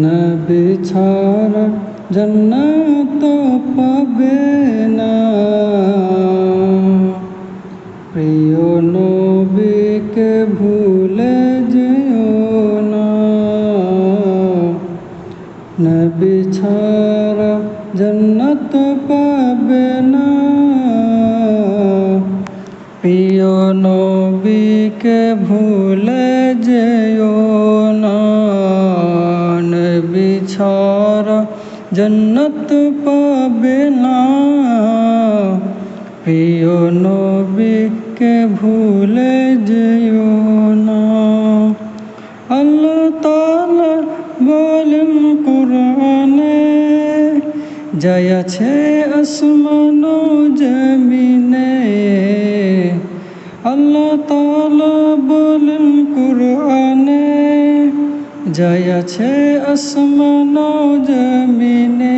নবী ছাড়া জান্নাত পাবে না। প্রিয় নবীকে ভুলে যেও না। নবী ছাড়া জান্নাত পাবে না। প্রিয় নবীকে ভুলে যেও না। নবী ছাড়া জান্নাত পাবে না। প্রিয় নবীকে ভুলে যেও না। আল্লাহ তাআলা বলেন কুরআনে, যাই আছে আসমান ও জমিনে। আল্লাহ তাআলা বলেন কুরআনে, যাই আছে আসমান ও জমিনে।